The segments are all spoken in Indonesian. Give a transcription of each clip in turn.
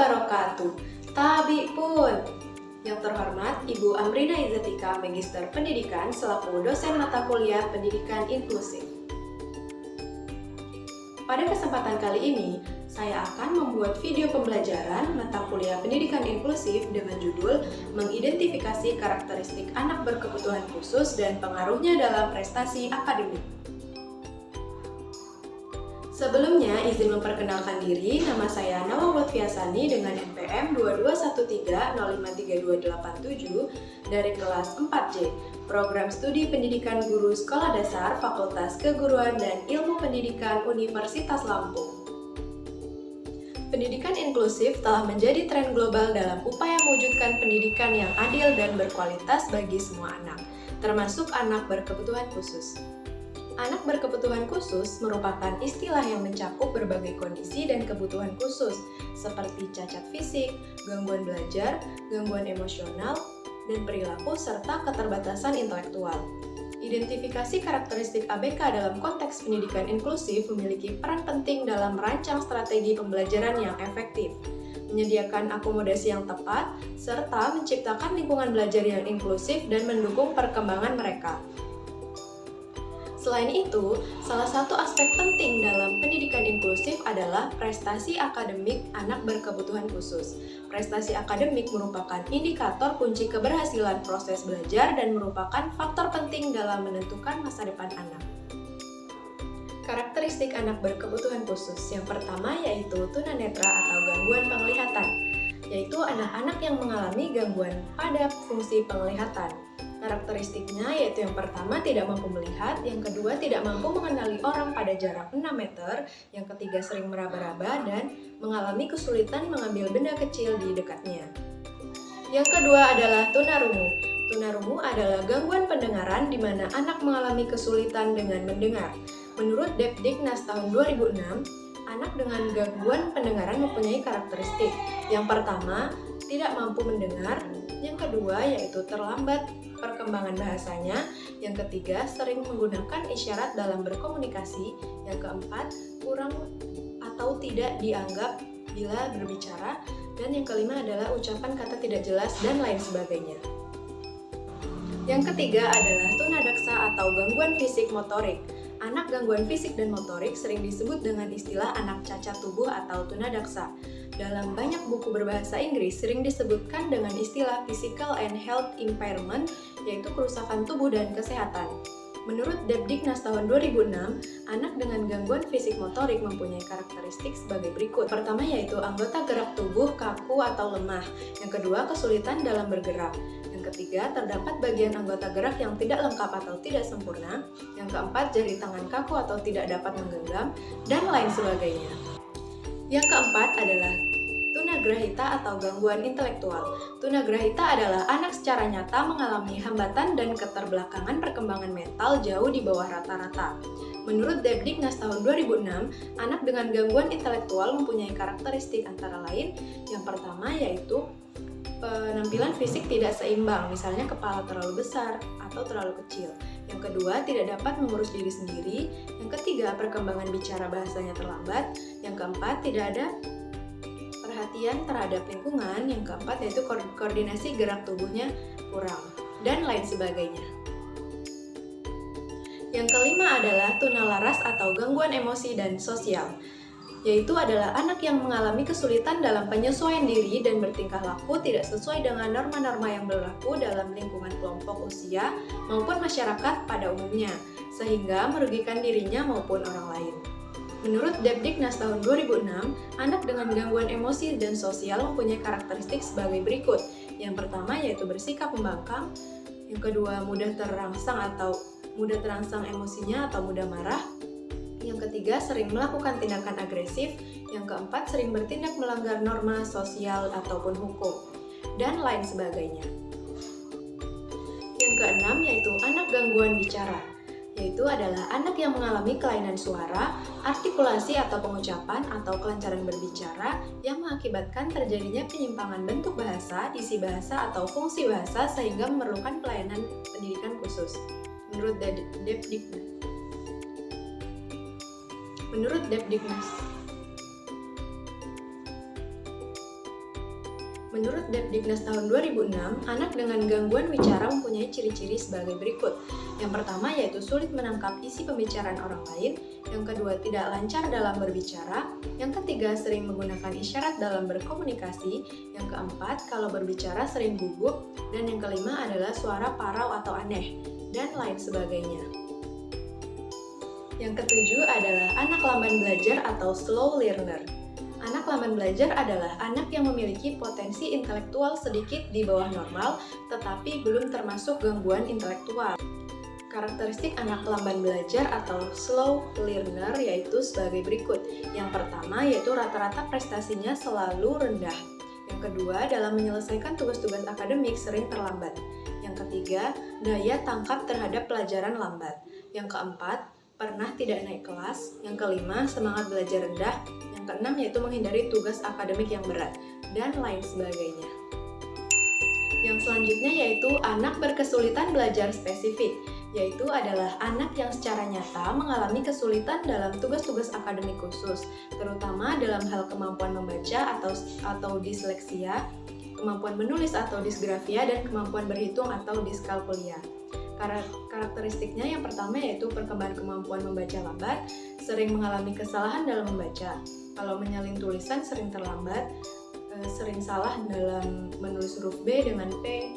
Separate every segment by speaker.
Speaker 1: wabarakatuh. Tabi pun. Yang terhormat Ibu Amrina Izzatika, Magister Pendidikan selaku dosen mata kuliah Pendidikan Inklusif. Pada kesempatan kali ini, saya akan membuat video pembelajaran mata kuliah Pendidikan Inklusif dengan judul Mengidentifikasi Karakteristik Anak Berkebutuhan Khusus dan Pengaruhnya dalam Prestasi Akademik. Sebelumnya, izin memperkenalkan diri, nama saya Nawang Lutfiasani dengan NPM 2213053287 dari kelas 4C, Program Studi Pendidikan Guru Sekolah Dasar Fakultas Keguruan dan Ilmu Pendidikan Universitas Lampung. Pendidikan inklusif telah menjadi tren global dalam upaya mewujudkan pendidikan yang adil dan berkualitas bagi semua anak, termasuk anak berkebutuhan khusus. Anak berkebutuhan khusus merupakan istilah yang mencakup berbagai kondisi dan kebutuhan khusus, seperti cacat fisik, gangguan belajar, gangguan emosional, dan perilaku, serta keterbatasan intelektual. Identifikasi karakteristik ABK dalam konteks pendidikan inklusif memiliki peran penting dalam merancang strategi pembelajaran yang efektif, menyediakan akomodasi yang tepat, serta menciptakan lingkungan belajar yang inklusif dan mendukung perkembangan mereka. Selain itu, salah satu aspek penting dalam pendidikan inklusif adalah prestasi akademik anak berkebutuhan khusus. Prestasi akademik merupakan indikator kunci keberhasilan proses belajar dan merupakan faktor penting dalam menentukan masa depan anak. Karakteristik anak berkebutuhan khusus yang pertama yaitu tunanetra atau gangguan penglihatan, yaitu anak-anak yang mengalami gangguan pada fungsi penglihatan. Karakteristiknya yaitu yang pertama tidak mampu melihat, yang kedua tidak mampu mengenali orang pada jarak 6 meter, yang ketiga sering meraba-raba dan mengalami kesulitan mengambil benda kecil di dekatnya. Yang kedua adalah tunarungu. Tunarungu adalah gangguan pendengaran di mana anak mengalami kesulitan dengan mendengar. Menurut Depdiknas tahun 2006, anak dengan gangguan pendengaran mempunyai karakteristik. Yang pertama, tidak mampu mendengar, yang kedua yaitu terlambat perkembangan bahasanya, yang ketiga sering menggunakan isyarat dalam berkomunikasi, yang keempat kurang atau tidak dianggap bila berbicara, dan yang kelima adalah ucapan kata tidak jelas dan lain sebagainya. Yang ketiga adalah tunadaksa atau gangguan fisik motorik. Anak gangguan fisik dan motorik sering disebut dengan istilah anak cacat tubuh atau tunadaksa. Dalam banyak buku berbahasa Inggris sering disebutkan dengan istilah physical and health impairment, yaitu kerusakan tubuh dan kesehatan. Menurut Depdiknas tahun 2006, anak dengan gangguan fisik motorik mempunyai karakteristik sebagai berikut. Pertama yaitu anggota gerak tubuh kaku atau lemah. Yang kedua, kesulitan dalam bergerak. Yang ketiga, terdapat bagian anggota gerak yang tidak lengkap atau tidak sempurna. Yang keempat, jari tangan kaku atau tidak dapat menggenggam, dan lain sebagainya. Yang keempat adalah tunagrahita atau gangguan intelektual. Tunagrahita adalah anak secara nyata mengalami hambatan dan keterbelakangan perkembangan mental jauh di bawah rata-rata. Menurut Depdiknas tahun 2006, anak dengan gangguan intelektual mempunyai karakteristik antara lain yang pertama yaitu penampilan fisik tidak seimbang, misalnya kepala terlalu besar atau terlalu kecil. Yang kedua, tidak dapat mengurus diri sendiri. Yang ketiga, perkembangan bicara bahasanya terlambat. Yang keempat, tidak ada perhatian terhadap lingkungan. Yang keempat, yaitu koordinasi gerak tubuhnya kurang, dan lain sebagainya. Yang kelima adalah tunalaras atau gangguan emosi dan sosial, yaitu adalah anak yang mengalami kesulitan dalam penyesuaian diri dan bertingkah laku tidak sesuai dengan norma-norma yang berlaku dalam lingkungan kelompok usia maupun masyarakat pada umumnya, sehingga merugikan dirinya maupun orang lain. Menurut Depdiknas tahun 2006, anak dengan gangguan emosi dan sosial mempunyai karakteristik sebagai berikut. Yang pertama yaitu bersikap membangkang, yang kedua mudah terangsang emosinya atau mudah marah, yang ketiga sering melakukan tindakan agresif, yang keempat sering bertindak melanggar norma sosial ataupun hukum, dan lain sebagainya. Yang keenam yaitu anak gangguan bicara, yaitu adalah anak yang mengalami kelainan suara, artikulasi atau pengucapan atau kelancaran berbicara yang mengakibatkan terjadinya penyimpangan bentuk bahasa, isi bahasa atau fungsi bahasa sehingga memerlukan pelayanan pendidikan khusus. Menurut Depdiknas. Menurut Depdiknas tahun 2006, anak dengan gangguan wicara mempunyai ciri-ciri sebagai berikut. Yang pertama yaitu sulit menangkap isi pembicaraan orang lain, yang kedua tidak lancar dalam berbicara, yang ketiga sering menggunakan isyarat dalam berkomunikasi, yang keempat kalau berbicara sering gugup, dan yang kelima adalah suara parau atau aneh, dan lain sebagainya. Yang ketujuh adalah anak lamban belajar atau slow learner. Anak lamban belajar adalah anak yang memiliki potensi intelektual sedikit di bawah normal, tetapi belum termasuk gangguan intelektual. Karakteristik anak lamban belajar atau slow learner yaitu sebagai berikut. Yang pertama yaitu rata-rata prestasinya selalu rendah. Yang kedua, dalam menyelesaikan tugas-tugas akademik sering terlambat. Yang ketiga, daya tangkap terhadap pelajaran lambat. Yang keempat, pernah tidak naik kelas. Yang kelima, semangat belajar rendah. Yang keenam yaitu menghindari tugas akademik yang berat, dan lain sebagainya. Yang selanjutnya yaitu anak berkesulitan belajar spesifik, yaitu adalah anak yang secara nyata mengalami kesulitan dalam tugas-tugas akademik khusus, terutama dalam hal kemampuan membaca atau disleksia, kemampuan menulis atau disgrafia, dan kemampuan berhitung atau diskalkulia. Karakteristiknya yang pertama yaitu perkembangan kemampuan membaca lambat, sering mengalami kesalahan dalam membaca. Kalau menyalin tulisan sering terlambat, sering salah dalam menulis huruf B dengan P,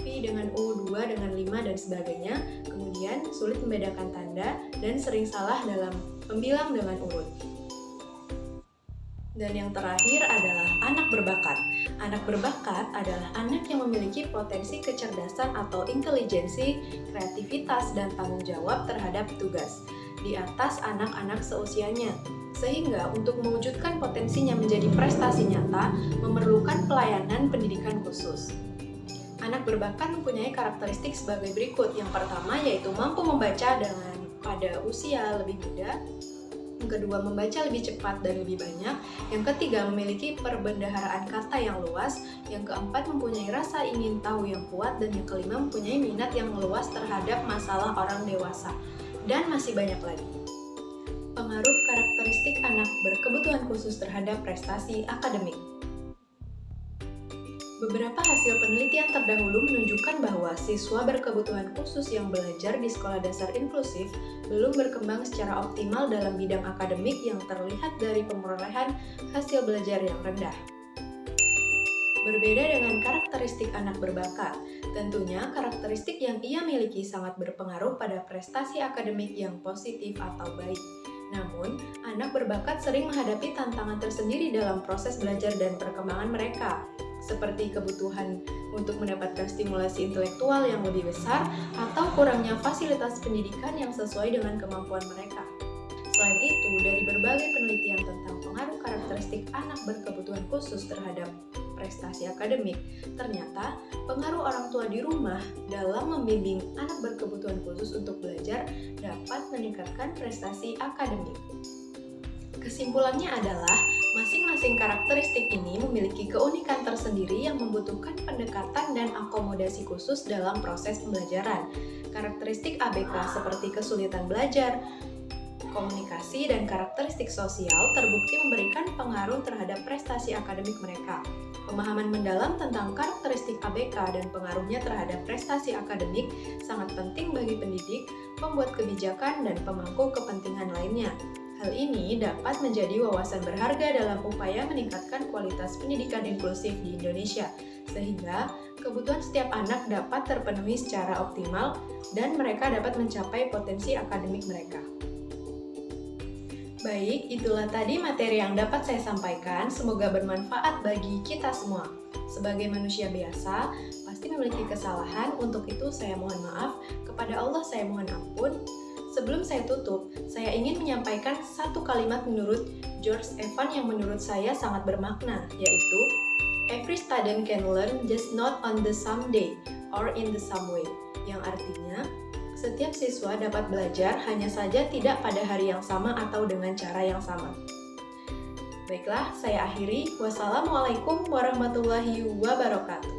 Speaker 1: V dengan U, 2 dengan 5, dan sebagainya. Kemudian sulit membedakan tanda dan sering salah dalam pembilang dengan urut. Dan yang terakhir adalah anak berbakat. Anak berbakat adalah anak yang memiliki potensi kecerdasan atau intelijensi, kreativitas, dan tanggung jawab terhadap tugas di atas anak-anak seusianya. Sehingga untuk mewujudkan potensinya menjadi prestasi nyata, memerlukan pelayanan pendidikan khusus. Anak berbakat mempunyai karakteristik sebagai berikut. Yang pertama yaitu mampu membaca pada usia lebih muda. Yang kedua, membaca lebih cepat dan lebih banyak. Yang ketiga, memiliki perbendaharaan kata yang luas. Yang keempat, mempunyai rasa ingin tahu yang kuat. Dan yang kelima, mempunyai minat yang meluas terhadap masalah orang dewasa. Dan masih banyak lagi. Pengaruh karakteristik anak berkebutuhan khusus terhadap prestasi akademik. Beberapa hasil penelitian terdahulu menunjukkan bahwa siswa berkebutuhan khusus yang belajar di sekolah dasar inklusif belum berkembang secara optimal dalam bidang akademik yang terlihat dari perolehan hasil belajar yang rendah. Berbeda dengan karakteristik anak berbakat, tentunya karakteristik yang ia miliki sangat berpengaruh pada prestasi akademik yang positif atau baik. Namun, anak berbakat sering menghadapi tantangan tersendiri dalam proses belajar dan perkembangan mereka, seperti kebutuhan untuk mendapatkan stimulasi intelektual yang lebih besar atau kurangnya fasilitas pendidikan yang sesuai dengan kemampuan mereka. Selain itu, dari berbagai penelitian tentang pengaruh karakteristik anak berkebutuhan khusus terhadap prestasi akademik, ternyata pengaruh orang tua di rumah dalam membimbing anak berkebutuhan khusus untuk belajar dapat meningkatkan prestasi akademik. Kesimpulannya adalah, masing-masing karakteristik ini memiliki keunikan tersendiri yang membutuhkan pendekatan dan akomodasi khusus dalam proses pembelajaran. Karakteristik ABK seperti kesulitan belajar, komunikasi, dan karakteristik sosial terbukti memberikan pengaruh terhadap prestasi akademik mereka. Pemahaman mendalam tentang karakteristik ABK dan pengaruhnya terhadap prestasi akademik sangat penting bagi pendidik, pembuat kebijakan, dan pemangku kepentingan lainnya. Hal ini dapat menjadi wawasan berharga dalam upaya meningkatkan kualitas pendidikan inklusif di Indonesia, sehingga kebutuhan setiap anak dapat terpenuhi secara optimal dan mereka dapat mencapai potensi akademik mereka. Baik, itulah tadi materi yang dapat saya sampaikan. Semoga bermanfaat bagi kita semua. Sebagai manusia biasa, pasti memiliki kesalahan. Untuk itu saya mohon maaf. Kepada Allah saya mohon ampun. Sebelum saya tutup, saya ingin menyampaikan satu kalimat menurut George Evan yang menurut saya sangat bermakna, yaitu every student can learn just not on the same day or in the same way. Yang artinya, setiap siswa dapat belajar, hanya saja tidak pada hari yang sama atau dengan cara yang sama. Baiklah, saya akhiri. Wassalamualaikum warahmatullahi wabarakatuh.